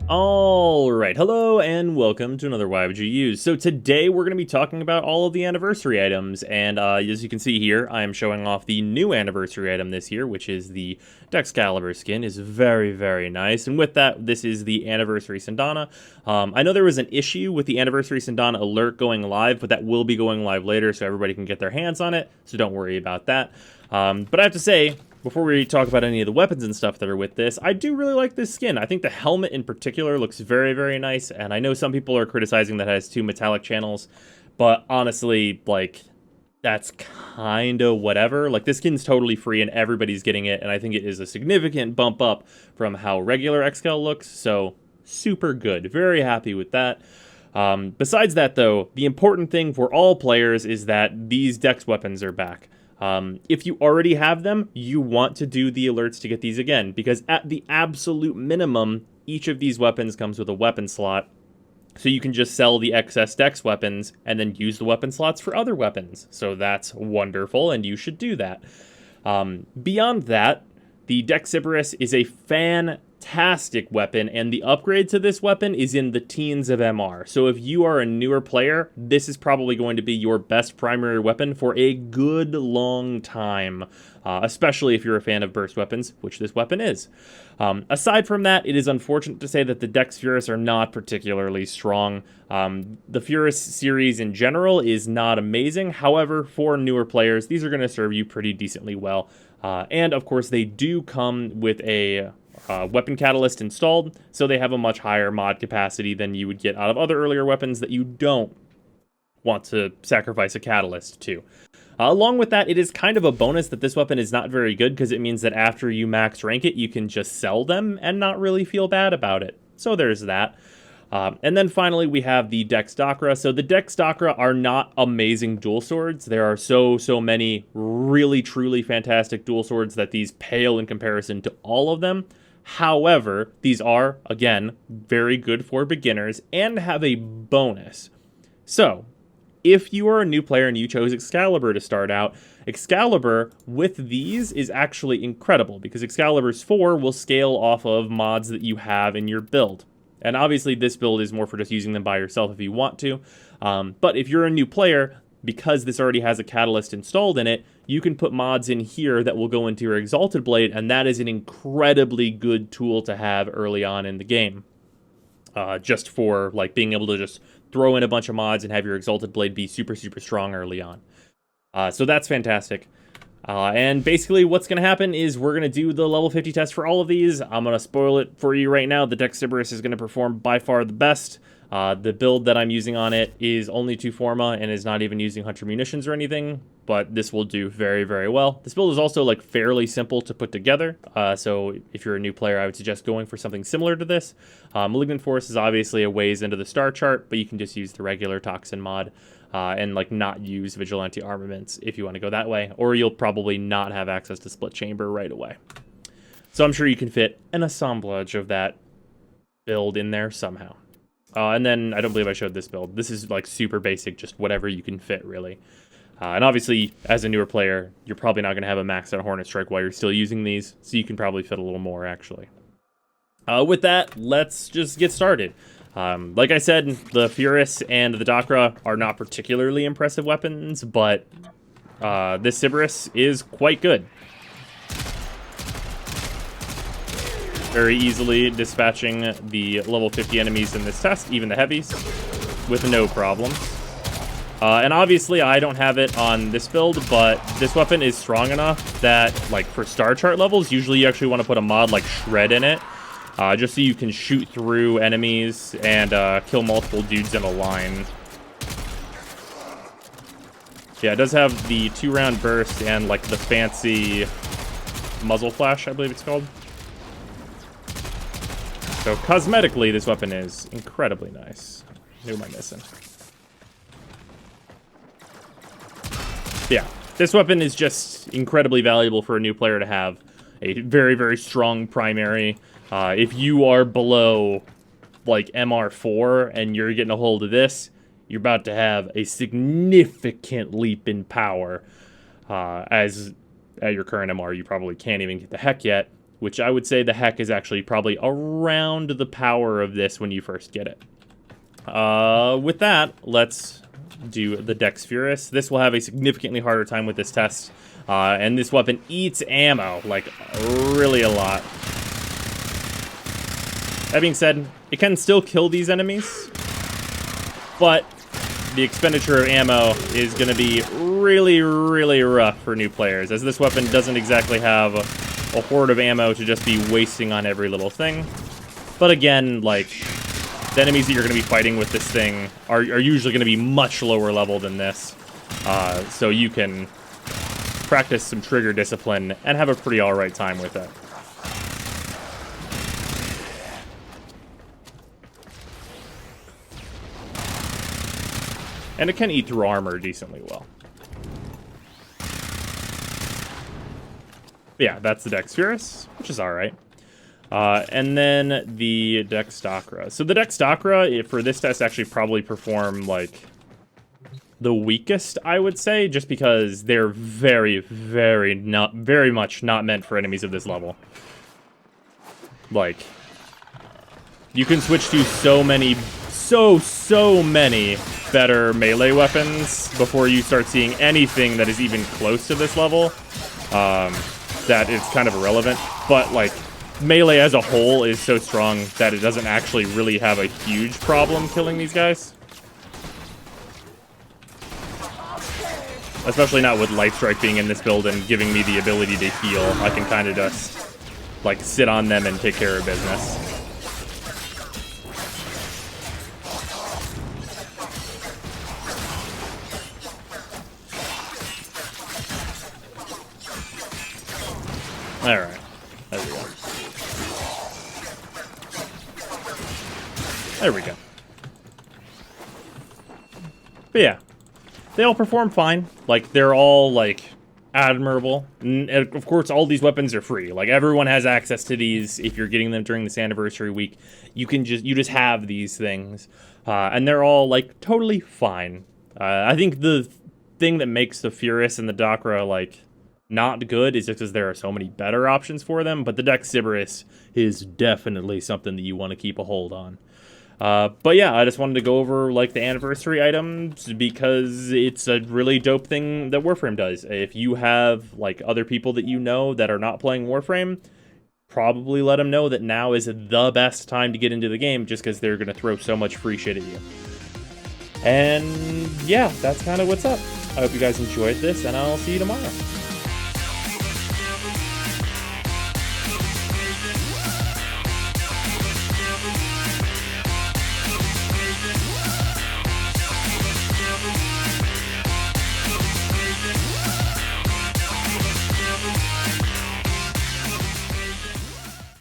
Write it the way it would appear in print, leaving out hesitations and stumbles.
Alright, hello and welcome to another Why Would You Use. So today we're going to be talking about all of the anniversary items, and as you can see here, I am showing off the new anniversary item this year, which is the Dexcalibur skin. Is very, very nice, and with that, this is the Anniversary Sindana. I know there was an issue with the Anniversary Sindana alert going live, but that will be going live later, so everybody can get their hands on it, so don't worry about that. But I have to say, before we talk about any of the weapons and stuff that are with this, I do really like this skin. I think the helmet in particular looks very, very nice, and I know some people are criticizing that it has 2 metallic channels, but honestly, like, that's kind of whatever. Like, this skin's totally free and everybody's getting it, and I think it is a significant bump up from how regular Xcal looks, so super good. Very happy with that. Besides that, though, the important thing for all players is that these Dex weapons are back. If you already have them, you want to do the alerts to get these again, because at the absolute minimum, each of these weapons comes with a weapon slot, so you can just sell the excess Dex weapons and then use the weapon slots for other weapons. So that's wonderful, and you should do that. Beyond that, the Dexiberus is a fantastic weapon, and the upgrade to this weapon is in the teens of MR. So if you are a newer player, this is probably going to be your best primary weapon for a good long time, especially if you're a fan of burst weapons, which this weapon is. Aside from that, it is unfortunate to say that the Dex Furus are not particularly strong. The Furus series in general is not amazing. However, for newer players, these are going to serve you pretty decently well. And of course, they do come with a weapon catalyst installed, so they have a much higher mod capacity than you would get out of other earlier weapons that you don't want to sacrifice a catalyst to. Along with that, it is kind of a bonus that this weapon is not very good, because it means that after you max rank it, you can just sell them and not really feel bad about it. So there's that. And then finally, we have the Dex Dakra. So the Dex Dakra are not amazing dual swords. There are so many really, truly fantastic dual swords that these pale in comparison to all of them. However, these are, again, very good for beginners and have a bonus. So, if you are a new player and you chose Excalibur to start out, Excalibur with these is actually incredible, because Excalibur's 4 will scale off of mods that you have in your build. And obviously this build is more for just using them by yourself if you want to. But if you're a new player, because this already has a catalyst installed in it, you can put mods in here that will go into your Exalted Blade, and that is an incredibly good tool to have early on in the game. Just for like being able to just throw in a bunch of mods and have your Exalted Blade be super strong early on. So that's fantastic. And basically what's going to happen is we're going to do the level 50 test for all of these. I'm going to spoil it for you right now. The Dexiberus is going to perform by far the best. The build that I'm using on it is only 2 Forma and is not even using Hunter Munitions or anything, but this will do very, very well. This build is also like fairly simple to put together, so if you're a new player, I would suggest going for something similar to this. Malignant Force is obviously a ways into the star chart, but you can just use the regular Toxin mod. And like not use Vigilante Armaments if you want to go that way, or you'll probably not have access to Split Chamber right away. So I'm sure you can fit an assemblage of that build in there somehow. And then I don't believe I showed this build. This is like super basic, just whatever you can fit really. And obviously, as a newer player, you're probably not going to have a maxed out Hornet Strike while you're still using these, so you can probably fit a little more actually. With that, let's just get started. Like I said, the Furus and the Dakra are not particularly impressive weapons, but this Siberus is quite good. Very easily dispatching the level 50 enemies in this test, even the heavies, with no problems. And obviously I don't have it on this build, but this weapon is strong enough that, like, for star chart levels, usually you actually want to put a mod like Shred in it. Just so you can shoot through enemies and kill multiple dudes in a line. Yeah, it does have the 2-round burst and like the fancy muzzle flash, I believe it's called. So cosmetically, this weapon is incredibly nice. Who am I missing? Yeah, this weapon is just incredibly valuable for a new player to have. A very strong primary. If you are below, like, MR4 and you're getting a hold of this, you're about to have a significant leap in power. As at your current MR, you probably can't even get the heck yet. which I would say the heck is actually probably around the power of this when you first get it. With that, let's do the Dex Furus. This will have a significantly harder time with this test, and this weapon eats ammo, like, really a lot. That being said, it can still kill these enemies, but the expenditure of ammo is going to be really, really rough for new players, as this weapon doesn't exactly have a horde of ammo to just be wasting on every little thing. But again, like, the enemies that you're going to be fighting with this thing are usually going to be much lower level than this, so you can practice some trigger discipline and have a pretty alright time with it. And it can eat through armor decently well. But yeah, that's the Dex Furus, which is alright. And then the Dextocra. So the Dextocra, for this test, actually probably perform, like, the weakest, I would say, just because they're very much not meant for enemies of this level. Like, you can switch to so many better melee weapons before you start seeing anything that is even close to this level, that it's kind of irrelevant. But, like, melee as a whole is so strong that it doesn't actually really have a huge problem killing these guys. Especially not with Life Strike being in this build and giving me the ability to heal. I can kind of just, like, sit on them and take care of business. Alright. There we go. There we go. But yeah. They all perform fine. Like, they're all, like, admirable. And of course, all these weapons are free. Like, everyone has access to these. If you're getting them during this anniversary week, you just have these things. And they're all, like, totally fine. I think the thing that makes the Furus and the Docra, like, not good is just because there are so many better options for them. But the Dexiberus is definitely something that you want to keep a hold on. But yeah, I just wanted to go over, like, the anniversary items because it's a really dope thing that Warframe does. If you have, like, other people that you know that are not playing Warframe, probably let them know that now is the best time to get into the game just because they're going to throw so much free shit at you. And yeah, that's kind of what's up. I hope you guys enjoyed this, and I'll see you tomorrow.